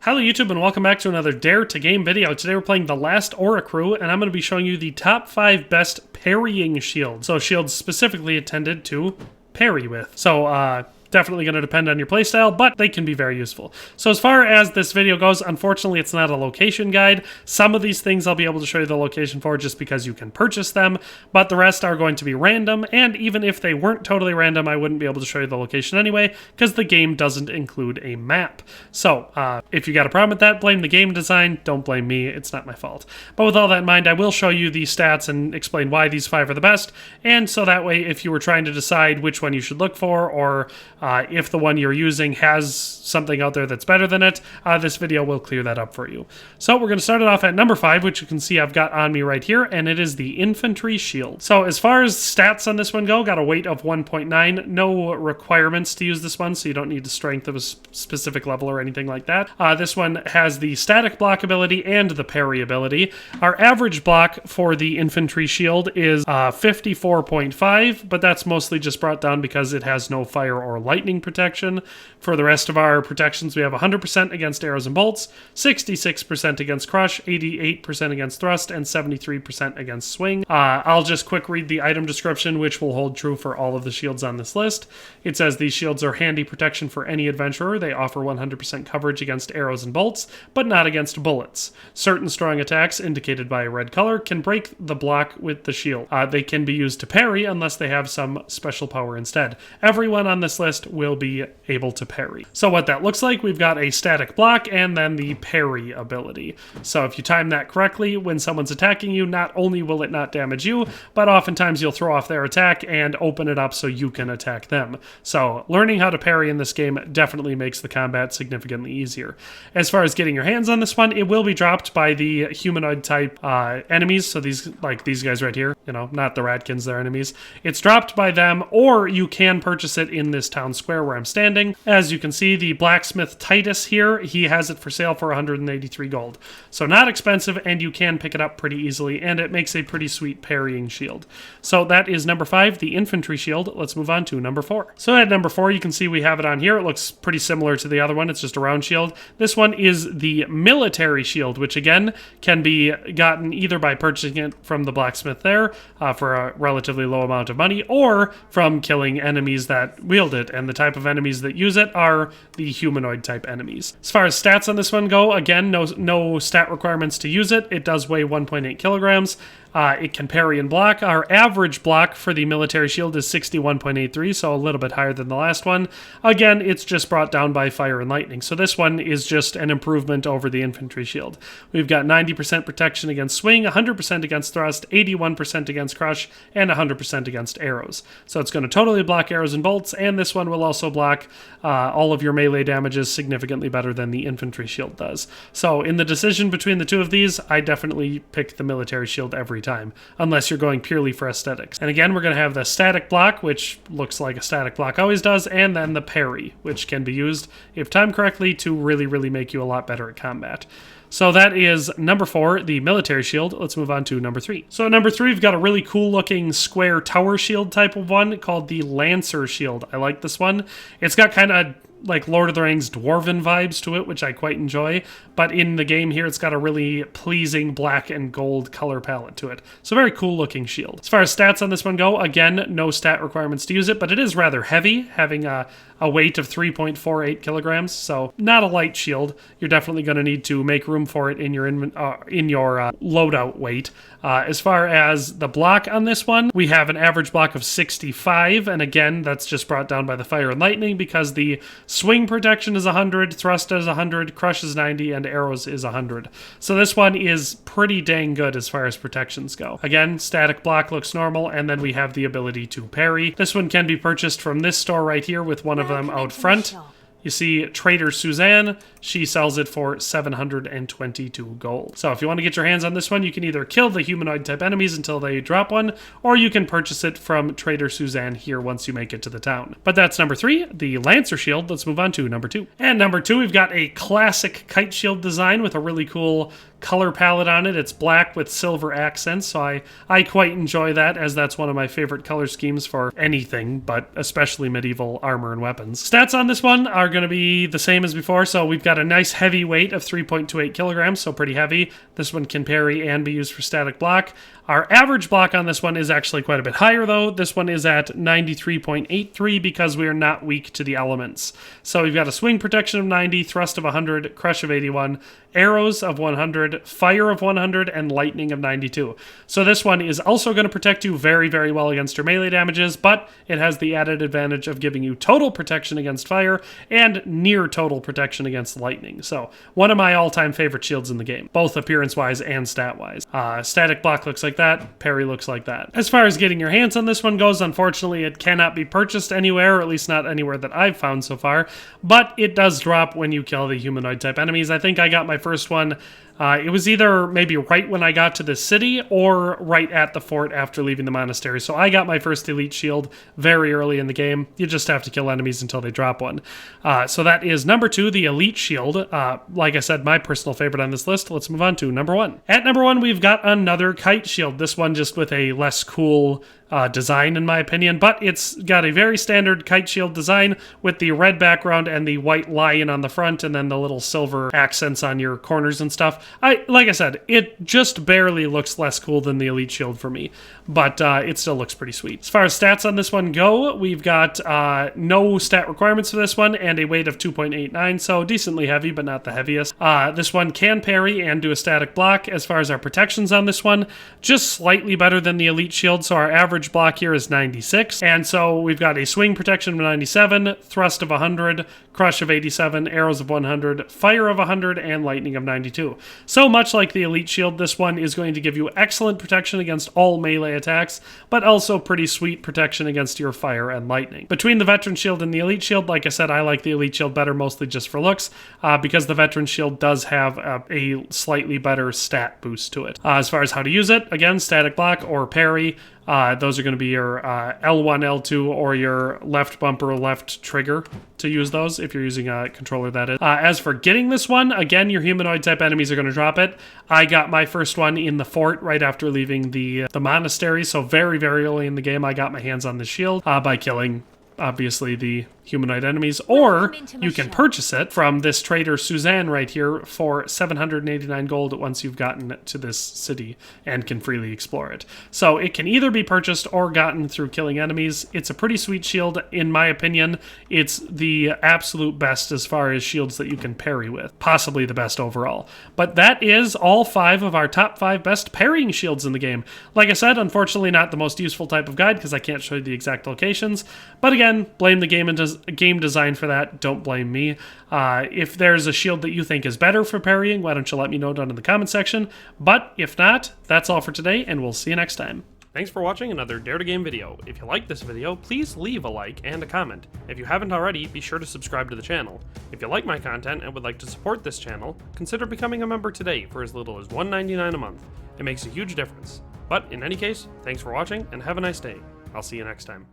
Hello YouTube and welcome back to another Dare to Game video. Today we're playing the Last Oricru and I'm going to be showing you the top 5 best parrying shields. So shields specifically intended to parry with. So definitely going to depend on your playstyle, but they can be very useful. So as far as this video goes, unfortunately it's not a location guide. Some of these things I'll be able to show you the location for just because you can purchase them, but the rest are going to be random, and even if they weren't totally random, I wouldn't be able to show you the location anyway, because the game doesn't include a map. So if you got a problem with that, blame the game design, don't blame me, it's not my fault. But with all that in mind, I will show you the stats and explain why these 5 are the best, and so that way if you were trying to decide which one you should look for, or if the one you're using has something out there that's better than it, this video will clear that up for you. So we're going to start it off at number 5, which you can see I've got on me right here, and it is the Infantry Shield. So as far as stats on this one go, got a weight of 1.9, no requirements to use this one, so you don't need the strength of a specific level or anything like that. This one has the static block ability and the parry ability. Our average block for the Infantry Shield is 54.5, but that's mostly just brought down because it has no fire or lightning protection. For the rest of our protections, we have 100% against arrows and bolts, 66% against crush, 88% against thrust, and 73% against swing. I'll just quick read the item description, which will hold true for all of the shields on this list. It says these shields are handy protection for any adventurer. They offer 100% coverage against arrows and bolts, but not against bullets. Certain strong attacks, indicated by a red color, can break the block with the shield. They can be used to parry unless they have some special power instead. Everyone on this list will be able to parry. So what that looks like, we've got a static block and then the parry ability. So if you time that correctly, when someone's attacking you, not only will it not damage you, but oftentimes you'll throw off their attack and open it up so you can attack them. So learning how to parry in this game definitely makes the combat significantly easier. As far as getting your hands on this one, it will be dropped by the humanoid type enemies. So these guys right here, you know, not the Ratkins, they're enemies. It's dropped by them, or you can purchase it in this town square where I'm standing. As you can see, the blacksmith Titus here, he has it for sale for 183 gold. So not expensive, and you can pick it up pretty easily, and it makes a pretty sweet parrying shield. So that is number 5, the Infantry Shield. Let's move on to number 4. So at number 4, you can see we have it on here. It looks pretty similar to the other one. It's just a round shield. This one is the Military Shield, which again can be gotten either by purchasing it from the blacksmith there for a relatively low amount of money, or from killing enemies that wield it, and the type of enemies that use it are the humanoid type enemies. As far as stats on this one go, again, no stat requirements to use it. It does weigh 1.8 kilograms. It can parry and block. Our average block for the Military Shield is 61.83, so a little bit higher than the last one. Again, it's just brought down by fire and lightning, so this one is just an improvement over the Infantry Shield. We've got 90% protection against swing, 100% against thrust, 81% against crush, and 100% against arrows. So it's going to totally block arrows and bolts, and this one will also block all of your melee damages significantly better than the Infantry Shield does. So in the decision between the two of these, I definitely pick the Military Shield every time, unless you're going purely for aesthetics. And again, we're going to have the static block, which looks like a static block always does, and then the parry, which can be used, if timed correctly, to really make you a lot better at combat. So that is number 4, the Military Shield. Let's move on to number 3. So at number 3, we've got a really cool looking square tower shield type of one called the Lancer Shield. I like this one. It's got kind of like Lord of the Rings dwarven vibes to it, which I quite enjoy, but in the game here it's got a really pleasing black and gold color palette to it. So very cool looking shield. As far as stats on this one go, again, no stat requirements to use it, but it is rather heavy, having a weight of 3.48 kilograms, so not a light shield. You're definitely going to need to make room for it in your loadout weight. As far as the block on this one, we have an average block of 65, and again, that's just brought down by the fire and lightning because the swing protection is 100, thrust is 100, crush is 90, and arrows is 100. So this one is pretty dang good as far as protections go. Again, static block looks normal, and then we have the ability to parry. This one can be purchased from this store right here with one of them out front. You see Trader Suzanne, she sells it for 722 gold. So if you want to get your hands on this one, you can either kill the humanoid type enemies until they drop one, or you can purchase it from Trader Suzanne here once you make it to the town. But that's number 3, the Lancer Shield. Let's move on to number 2. And number 2, we've got a classic kite shield design with a really cool color palette on it. It's black with silver accents, so I quite enjoy that, as that's one of my favorite color schemes for anything, but especially medieval armor and weapons. Stats on this one are going to be the same as before, so we've got a nice heavy weight of 3.28 kilograms, so pretty heavy. This one can parry and be used for static block. Our average block on this one is actually quite a bit higher, though. This one is at 93.83 because we are not weak to the elements. So we've got a swing protection of 90, thrust of 100, crush of 81, arrows of 100, fire of 100, and lightning of 92. So this one is also going to protect you very, very well against your melee damages, but it has the added advantage of giving you total protection against fire and near total protection against lightning. So one of my all-time favorite shields in the game, both appearance-wise and stat-wise. Static block looks like that, parry looks like that. As far as getting your hands on this one goes, unfortunately it cannot be purchased anywhere, or at least not anywhere that I've found so far, but it does drop when you kill the humanoid type enemies. I think I got my first one, it was either maybe right when I got to the city or right at the fort after leaving the monastery. So I got my first elite shield very early in the game. You just have to kill enemies until they drop one. So that is number 2, the elite shield. Like I said, my personal favorite on this list. Let's move on to number 1. At number 1, we've got another kite shield. This one just with a less cool design, in my opinion, but it's got a very standard kite shield design with the red background and the white lion on the front, and then the little silver accents on your corners and stuff. Like I said, it just barely looks less cool than the elite shield for me, but it still looks pretty sweet. As far as stats on this one go, we've got no stat requirements for this one and a weight of 2.89, so decently heavy, but not the heaviest. This one can parry and do a static block. As far as our protections on this one, just slightly better than the elite shield, so our average block here is 96, and so we've got a swing protection of 97, thrust of 100, crush of 87, arrows of 100, fire of 100, and lightning of 92. So much like the elite shield, this one is going to give you excellent protection against all melee attacks, but also pretty sweet protection against your fire and lightning. Between the veteran shield and the elite shield, like I said, I like the elite shield better, mostly just for looks, because the veteran shield does have a slightly better stat boost to it. As far as how to use it, again, static block or parry. Those are going to be your L1, L2, or your left bumper, left trigger to use those, if you're using a controller, that is. As for getting this one, again, your humanoid type enemies are going to drop it. I got my first one in the fort right after leaving the monastery, so very, very early in the game I got my hands on the shield by killing, obviously, the humanoid enemies, or you can purchase it from this trader Suzanne right here for 789 gold once you've gotten to this city and can freely explore it. So it can either be purchased or gotten through killing enemies. It's a pretty sweet shield, in my opinion. It's the absolute best as far as shields that you can parry with, possibly the best overall. But that is all 5 of our top 5 best parrying shields in the game. Like I said, unfortunately not the most useful type of guide because I can't show you the exact locations, but again, blame the game design for that. Don't blame me. If there's a shield that you think is better for parrying, why don't you let me know down in the comment section. But if not, that's all for today, and we'll see you next time. Thanks for watching another Dare to Game video. If you liked this video, please leave a like and a comment. If you haven't already, be sure to subscribe to the channel. If you like my content and would like to support this channel, consider becoming a member today for as little as $1.99 a month. It makes a huge difference. But in any case, thanks for watching and have a nice day. I'll see you next time.